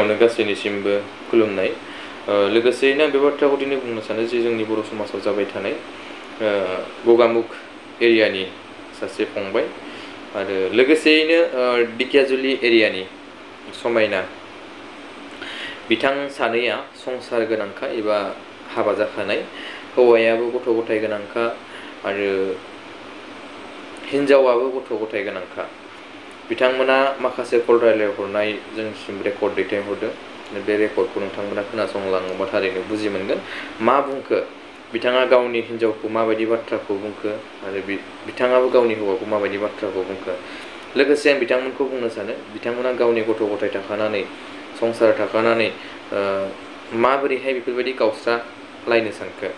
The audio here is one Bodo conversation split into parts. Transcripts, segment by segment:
गिबियावनो गासैनिसिमबो खुलुमनाय लोगोसेयैनो आं बे बाथ्राखौ दिनै बुंनो सानो जे जोंनि बर' समाजाव जाबाय थानाय गगामुग एरियानि सासे फंबाय आरो लोगोसेयैनो दिकियाजुलि एरियानि समायना बिथां सानैया संसार गोनांखा एबा हाबा जाखानाय हौवायाबो गथ' गथाय गोनांखा आरो हिनजावाबो गथ' गथाय गोनांखा बिथांमोना माखासे कल रायलायहरनाय जोंनिसिम रेकर्ड दैथायहरदों बे रेकर्डखौ नोंथांमोना खोनासंलाङोबा थारैनो बुजि मोनगोन मा बुंखो बिथाङा गावनि हिनजावखौ माबायदि बाथ्राखौ बुंखो आरो बिथाङाबो गावनि हौवाखौ माबायदि बाथ्राखौ बुंखो लोगोसे आं बिथांमोनखौ बुंनो सानो बिथांमोना गावनि गथ' गथाय थाखानानै संसार थाखानानै माबोरैहाय बेफोरबायदि गावस्रालायनो सानखो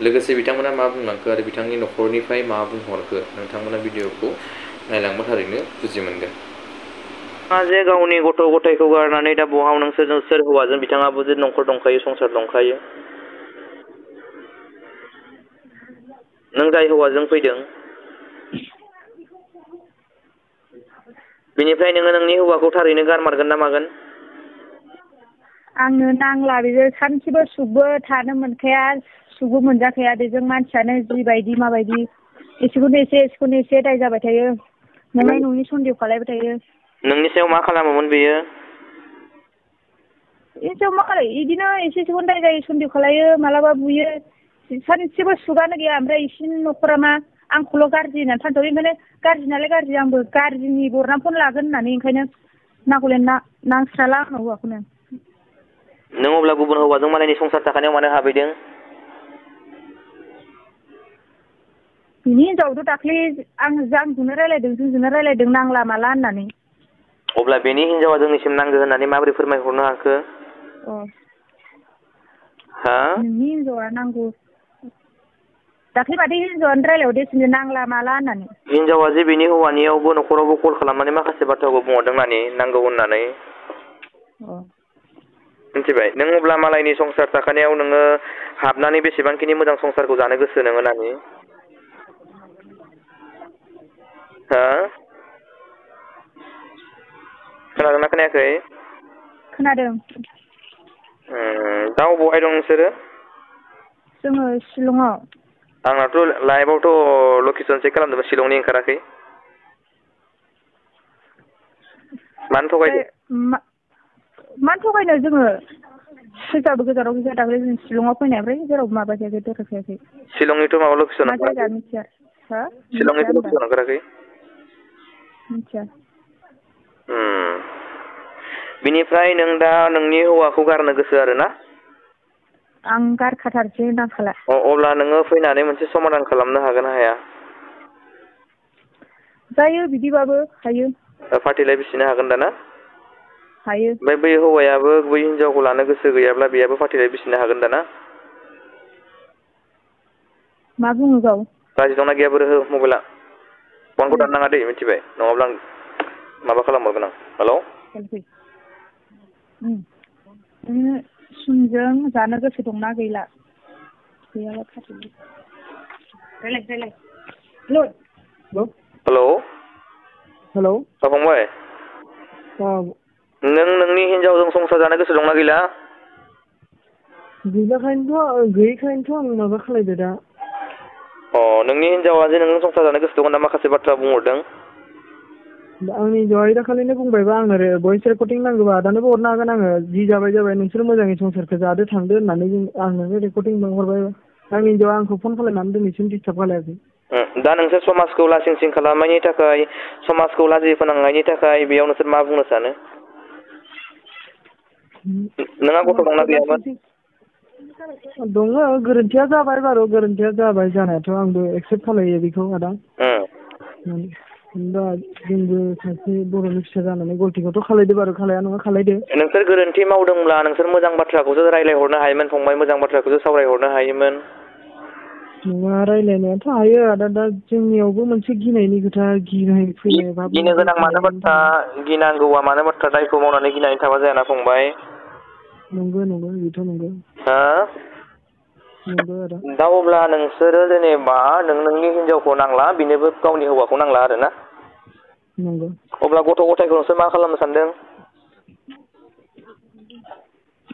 लोगोसे बिथांमोना मा बुंलांखो आरो बिथांनि न'खरनिफ्राय मा बुंहरखो नोंथांमोना भिडिअखौ नायलांबा थारैनो बुजि मोनगोन जे गावनि गथ' गथायखौ गारनानै दा बहाव नोंसोर हौवाजों बिथाङाबो जे न'खर दंखायो संसार दंखायो नों जाय हौवाजों फैदों बेनिफ्राय नोङो नोंनि हौवाखौ थारैनो गारमारगोन ना मागोन आंनो नांला बेजों सानसेबो सुखबो थानो मोनखाया सुखबो मोनजाखाया बेजों मानसियानो जिबायदि माबायदि एसेखौनो एसे दाय जाबाय थायो नंनाय नङि सन्देह खालायबाय थायो नोंनि सायाव मा खालामोमोन बेयो एसेयाव मा खालाय बिदिनो एसेखौनो दाय जायो सन्देह खालायो मालाबा बुयो सानसेबो सुगानो गैया ओमफ्राय इसिनि न'खरा मा आंखौल' गाज्रि होननानै फानथाव ओंखायनो गाज्रि नालाय गाज्रि आंबो गाज्रिनि बरनामखौनो लागोन होननानै ओंखायनो नांगौलाय नांस्राला आंनाव हौवाखौनो नों अब्ला गुबुन हौवाजों मालायनि संसार थाखानायाव मानो हाबैदों बिनि हिनजावथ' दाख्लै आंजोंनो रायलायदों नांला माला होननानै अब्ला बेनि हिनजावा जोंनिसिम नांगौ होननानै माबोरै फोरमायहरनो हाखो हा नोंनि हिनजावा नांगौ दाख्लै माथो हिनजावानो रायलायहरदों नांला माला होननानै हिनजावा जे बेनि हौवानियावबो न'खरावबो कल खालामनानै माखासे बाथ्राखौ बुंहरदों नानि नांगौ होननानै मिथिबाय नों अब्ला मालायनि संसार थाखानायाव नोङो हाबनानै बेसेबांखिनि मोजां संसारखौ जानो गोसो नोङो नानि हा खोनादोंना खोनायाखै खोनादों दा बबेहाय दं नोंसोरो जोङो शिलंआव आंनाथ' लाइभआवथ' लकेसन चेक खालामदोंमोन शिलंनि ओंखाराखै मानो थगायदों मानो थगायनो जोङो फैसाबो गोजानाव फैसा दाख्लै जों शिलंआव फैनाय ओमफ्राय जेरावबो माबाखायाखै दोनखायाखै शिलंनिथ' माबा लकेसन मा जायगा मिथिया हो शिलंनिथ' लकेसन ओंखाराखै मिथिया बिनिफ्राय नों दा नोंनि हौवाखौ गारनो गोसो आरोना आं गारखाथारसै नांखाला अब्ला नोङो फैनानै मोनसे समाधान खालामनो हागोन ना हाया जायो बिदिबाबो हायो फार्टिलाइ बिसिनो हागोन दाना हायो ओमफ्राय बै हौवायाबो बै हिनजावखौ लानो गोसो गैयाब्ला बेयाबो फार्टिलाइ बिसिनो हागोन दाना मा बुङो गाव राजि दंना गैया बोरो हो मबाइला फनखौ दाननाङा दै मिथिबाय नङाब्ला आं माबा खालामहरगोन आं हेलौ सुनजों जानो गोसो दंना गैला गैयाबा फार्टिलाइ रायलाय हेलौ हेलौ फंबाय नों नोंनि हिनजावजों संसार जानो गोसो दंना गैला गैयिखायनोथ' आं माबा खालायदो दा नोंनि हिनजावा जे नोंजों संसार जानो गोसो दं होनना माखासे बाथ्रा बुंहरदों आंनि हिनजावा दाखालिनो बुंबायबा आंनो भइस रेकर्डिं नांगौबा दानोबो हरनो हागोन आङो जि जाबाय नोंसोर मोजाङै संसारखौ जादो थांदो होननानै आंनो रेकर्डिं हरबाय आंनि हिनजावा आंखौ फन खालामनानै दिनैसिम डिस्टार्ब खालायाखै दा नोंसोर समाजखौ लासिं सिं खालामनायनि थाखाय समाजखौ लाजि फोनांनायनि थाखाय बेयाव नोंसोर मा बुंनो सानो नोंहा गथ' दंना गैयामोन दङ गोरोन्थिया जाबाय बारु गोरोन्थिया जाबाय जानायाथ' आंबो एक्सेप्ट खालायो बेखौ आदा दा जोंबो सासे बर'नि फिसा जानानै गलतिखौथ' खालायदो बारु खालाया नङा खालायदो नोंसोर गोरोन्थि मावदोंब्ला नोंसोर मोजां बाथ्राखौसो रायलायहरनो हायोमोन फंबाय मोजां बाथ्राखौसो सावरायहरनो हायोमोन नङा रायलायनायाथ' हायो आदा दा जोंनियावबो मोनसे गिनायनि खोथा गिनाय फैयो गिनो गोनां मानो बाथ्रा गिनांगौआ मानो बाथ्रा दायखौ मावनानै गिनानै थाबा जायाना फंबाय नंगौ बेथ' नंगौ नंगौ आदा दा अब्ला नोंसोरो जेनेबा नोंनि हिनजावखौ नांला बिनोबो गावनि हौवाखौ नांला आरोना नंगौ अब्ला गथ' गथायखौ नोंसोर मा खालामनो सानदों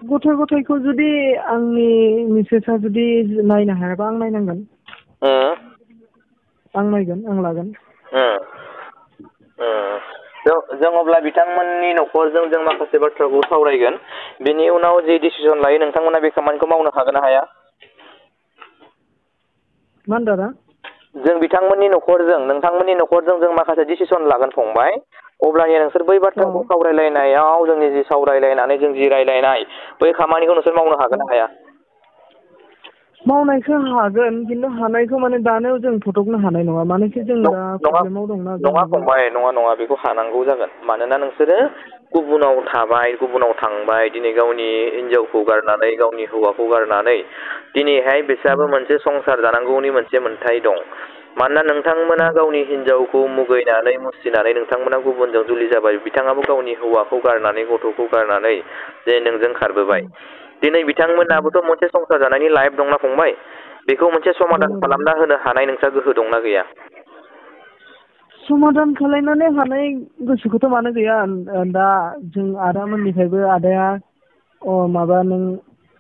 गथ' गथायखौ जुदि आंनि मिसेसा जुदि नायनो हायाबा आं नायनांगोन। आं नायगोन, आं लागोन। जों अब्ला बिथांमोननि न'खरजों जों माखासे बाथ्राखौ सावरायगोन। बेनि उनाव जे डिसिसन लायो नोंथांमोना बे खामानिखौ मावनो हागोन ना हाया? मा होनदों आदा? जों नोंथांमोननि न'खरजों जों माखासे डिसिसन लागोन फंबाय। अब्लानिया नोंसोर बै बाथ्राखौ सावरायलायनायाव जोंनि जि सावरायलायनानै जों जि रायलायनाय बै खामानिखौ नोंसोर मावनो हागोन ना हाया? मावनायखौ हागोन, खिन्थु हानायखौ माने दानो जों फटकनो हानाय नङा, मानोखि जों दा प्रब्लेमाव दंना। नङा फंबाय, नङा बेखौ हानांगौ जागोन। मानोना नोंसोरो गुबुनाव थाबाय, गुबुनाव थांबाय, दिनै गावनि हिनजावखौ गारनानै गावनि हौवाखौ गारनानै दिनैहाय बिस्राबो मोनसे संसार जानांगौनि मोनसे मोन्थाय दं। मानोना नोंथांमोना गावनि हिनजावखौ मुगैनानै मुसिनानै नोंथांमोना गुबुनजों जुलि जाबाय, बिथाङाबो गावनि हौवाखौ गारनानै गथ'खौ गारनानै जे नोंजों खारबोबाय। दिनै बिथांमोनाबोथ' मोनसे संसार जानायनि लाइफ दंना फंबाय, बेखौ मोनसे समाधान खालामना होनो हानाय नोंस्रा गोहो दंना गैया? समाधान खालायनानै हानाय गोसोखौथ' मानो गैया। दा जों आदामोननिफ्रायबो आदाया माबा नों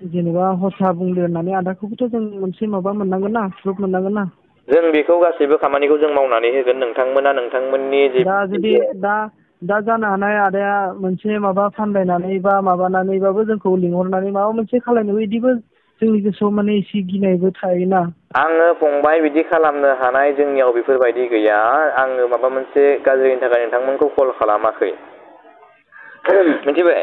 जेनेबा हरसा बुंदो होननानै आदाखौबोथ' जों मोनसे माबा मोननांगोन ना, प्रुफ मोननांगोन ना। जों बेखौ गासैबो खामानिखौ जों मावनानै होगोन। नोंथांमोना नोंथांमोननि जि दा जुदि दा जानो हानाय आदाया मोनसे माबा फानदायनानै बा माबानानैबाबो जोंखौ लिंहरनानै माबा मोनसे खालामनो, बिदिबो जोंनि गोसोआव माने एसे गिनायबो थायोना। आङो फंबाय बिदि खालामनो हानाय जोंनियाव बेफोरबायदि गैया। आङो माबा मोनसे गाज्रिनि थाखाय नोंथांमोनखौ कल खालामाखै, मिथिबाय?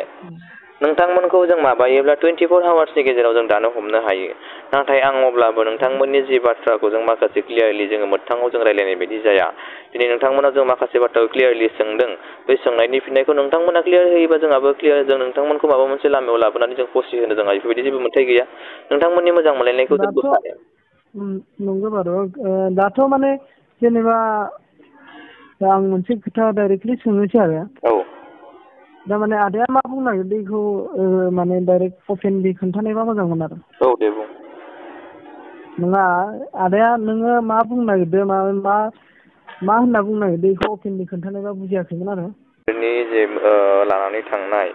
नोंथांमोनखौ जों माबायोब्ला 24 आवार्सनि गेजेराव जों दानो हमनो हायो। नाथाय आं अब्लाबो नोंथांमोननि जि बाथ्राखौ जों माखासे क्लियारलि जोङो मोगथाङाव जों रायलायनाय बायदि जाया। दिनै नोंथांमोना जों माखासे बाथ्राखौ क्लियारलि सोंदों, बे सोंनायनि फिननायखौ नोंथांमोना क्लियार होयोबा जोंहाबो क्लियार, जों नोंथांमोनखौ माबा मोनसे लामायाव लाबोनानै जों फसि होनो जोंहा बेफोरबायदि जेबो मोन्थाय गैया। नोंथांमोननि मोजां मोनलायनायखौ जों बोखारो। नंगौ बारु, दाथ' माने जेनेबा आं मोनसे खोथा डाइरेक्टलि सोंनोसै आरो। दा माने आदाया मा बुंनो नागिरदों बेखौ माने डाइरेक्ट अपेनलि खोन्थानायबा मोजांमोन आरो। दे बुं। नङा आदाया नोङो मा बुंनो नागिरदों, मा होनना बुंनो नागिरदों बेखौ अपेनलि खोन्थानायबा बुजियाखैमोन आरो। जे लानानै थांनाय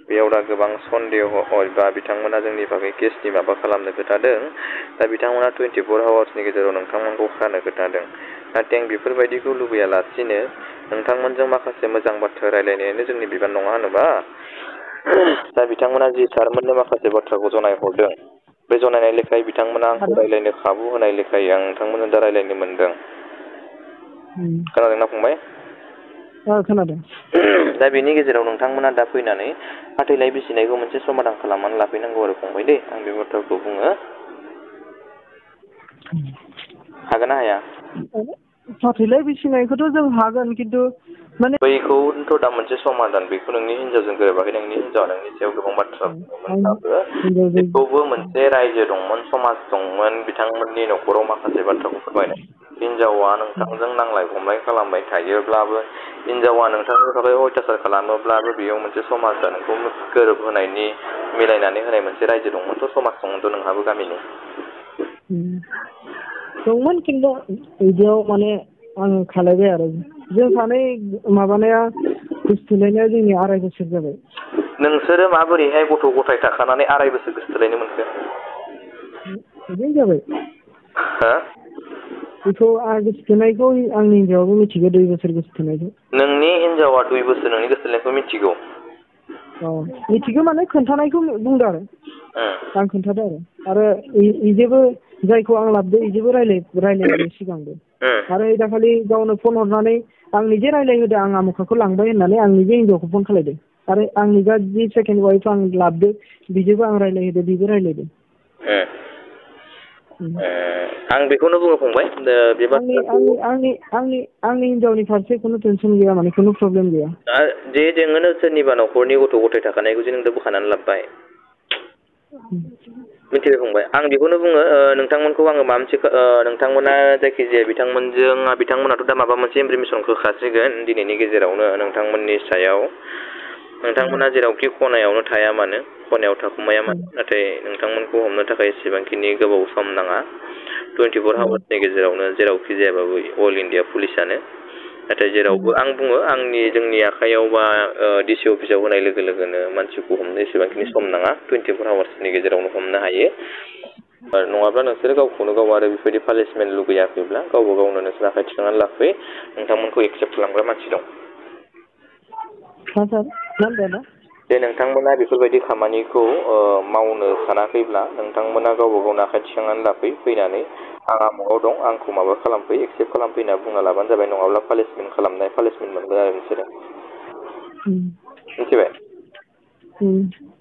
बेयाव दा गोबां सन्देह बा बिथांमोना जोंनि बागै केसनि माबा खालामनो खोथादों। दा बिथांमोना 24 आवार्सनि गेजेराव नोंथांमोनखौ खानो खोथादों। नाथाय आं बेफोरबायदिखौ लुबैयालासिनो नोंथांमोनजों माखासे मोजां बाथ्रा रायलायनायानो जोंनि बिबान नङा होनोबा? दा बिथांमोना जि सारमोननो माखासे बाथ्राखौ जनायहरदों, बे जनायनाय लेखायै बिथांमोना आंखौ रायलायनो खाबु होनाय लेखायै आं नोंथांमोनजों दा रायलायनो मोनदों। खोनादोंना फंबाय? खोनादों। दा बेनि गेजेराव नोंथांमोना दा फैनानै फाथैलाइ बिसिनायखौ मोनसे समाधान खालामनानै लाफैनांगौ आरो फंबाय दै, आं बे बाथ्राखौ बुङो। हागोन ना हाया? फाथैलाइ बिसिनायखौथ' जों हागोन, खिन्थु माने बैखौथ' दा मोनसे समाधान, बेखौ नोंनि हिनजावजों गोरोबाखै, नोंनि हिनजावा नोंनि सायाव गोबां बाथ्रा बुंदोंमोनब्लाबो बेखौबो मोनसे रायजो दंमोन, समाज दंमोन, बिथांमोननि न'खराव माखासे बाथ्राखौ फोरमायनाय। हिनजावा नोंथांजों नांलाय खमलाय खालामबाय थायोब्लाबो, हिनजावा नोंथांनि थाखाय अयथासार खालामोब्लाबो बेयाव मोनसे समाजा नोंखौ गोरोबहोनायनि, मिलायनानै होनाय मोनसे रायजो दंमोनथ', समाज दंमोनथ' नोंहाबो गामिनि। दंमोन, खिन्थु बिदियाव माने आं खालायबाय आरो। जों सानै माबानाया गोसथोलायनाया जोंनि 2.5 बोसोर जाबाय। नोंसोरो माबोरैहाय गथ' गथाय थाखानानै 2.5 बोसोर गोसथोलायनो मोनखो? बिदिनो जाबाय। हा? बेखौ गोसथोनायखौ आंनि हिनजावाबो मिथिगौ, 2 बोसोर गोसथोनायखौ। नोंनि हिनजावा 2 बोसोर नोंनि गोसथोनायखौ मिथिगौ? मिथिगौ माने खोन्थानायखौ बुंदों आरो। आं खोन्थादों आरो इजेबो जायखौ आं लाबोदों इजेबो रायलायदों सिगांबो। आरो दाखालि गावनो फन हरनानै आं निजे रायलायहोदों, आं आमुखाखौ लांबाय होननानै आं निजे हिनजावखौ फन खालायदों। आरो आंनि दा जि सेकेन्ड वाइफ आं लाबोदों, बिजोंबो आं रायलायहोदों, बिबो रायलायदों। आं बेखौनो बुङो फंबाय, आंनि हिनजावनि फारसे खुनु टेनसन गैया, माने खुनु प्रब्लेम गैया। जे नोङो सोरनिबा न'खरनि गथ' गथाय थाखानायखौ जे नों बोखानानै लाबोबाय, मिथिबाय फंबाय? आं बेखौनो बुङो, नोंथांमोनखौ आङो माबा मोनसे, नोंथांमोना जायखिजाया बिथांमोनाथ' दा माबा मोनसे इनफरमेसनखौ होखासिगोन दिनैनि गेजेरावनो नोंथांमोननि सायाव। नोंथांमोना जेरावखि खनायावनो थाया मानो, खनायाव थाखुमाया मानो, नाथाय नोंथांमोनखौ हमनो थाखाय एसेबांखिनि गोबाव सम नाङा। 24 आवार्सनि गेजेरावनो जेरावखि जायाबाबो अल इन्डिया पुलिसानो नाथाय जेरावबो आं बुङो आंनि जोंनि आखायाव बा डिसि अफिसाव होनाय लोगो लोगोनो मानसिखौ हमनो एसेबांखिनि सम नाङा 24 आवार्सनि गेजेरावनो हमनो हायो नङाब्ला नोंसोर गावखौनो गाव आरो बेबायदि पानिशमेन्ट लुगैयाखैब्ला गावबा गावनो नोंसोर आखाइ थिखांनानै लाफै नोंथांमोनखौ एक्सेप्ट खालामग्रा मानसि दं दे नोंथांमोना बेफोरबायदि खामानिखौ मावनो सानाखैब्ला नोंथांमोना गावबा गावनो आखाइ थिखांनानै लाफै फैनानै आं आमुगाव दं आंखौ माबा खालामफै एक्सेप्ट खालामफै होनना बुंना लाबानो जाबाय नङाब्ला पानिशमेन्ट मोनगोन आरो नोंसोरो मिथिबाय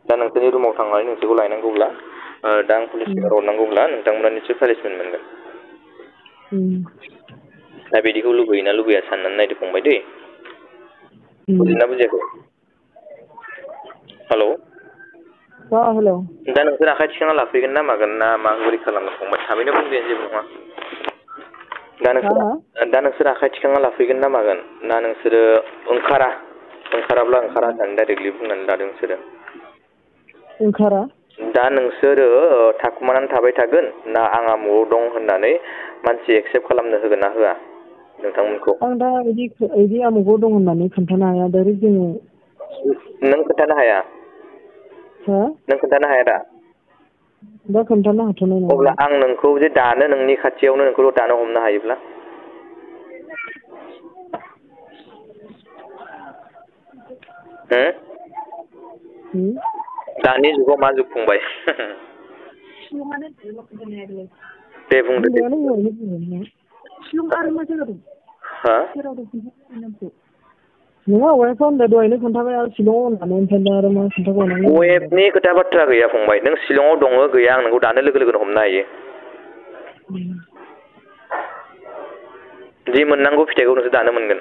दा नोंसोरनि रुमाव थांनानै नोंसोरखौ लायनांगौब्ला दा आं पुलिसनो हरनांगौब्ला नोंथांमोना निसय पानिशमेन्ट मोनगोन दा बिदिखौ लुबैयोना लुबैया साननानै नायदो फंबाय दै बुजिना बुजियाखै हेलौ हेलौ दा नोंसोर आखाइ थिखांना लाफैगोन ना मागोन ना माबोरै खालामगोन फंबाय थाबैनो बुंदो जेबो नङा दा नोंसोर आखाइ थिखांना लाफैगोन ना मागोन ना नोंसोरो ओंखाराब्ला ओंखारा होननानै डाइरेक्टलि बुंनानै लादों नोंसोरो ओंखारा दा नोंसोरो थाखुमानानै थाबाय थागोन ना आं आमुगाव दं होननानै मानसि एक्सेप्ट खालामनो होगोन ना होआ नोंथांमोनखौ आं दा बिदि आमुगाव दं होननानै खोन्थानो हाया डाइरेक्ट जोङो नों खोन्थानो हाया नों खोन्थानो हाया दा खोन्थानो हाथ'नाय नङा अब्ला आं नोंखौ जे दानो नोंनि खाथियावनो नोंखौ दानो हमनो हायोब्ला दानि जुगाव मा जुग फंबाय दे बुंदो दे नङा वेबखौ होनदों दहायनो खोन्थाबाय आरो शिलंआव होननानै ओमफ्राय आरो मा खोन्थाबावनांगौ वेबनि खोथा बाथ्रा गैया फंबाय नों शिलंआव दङ गैया आं नोंखौ दानो लोगो लोगोनो हमनो हायो जि मोननांगौ फिथाइखौ नोंसोर दानो मोनगोन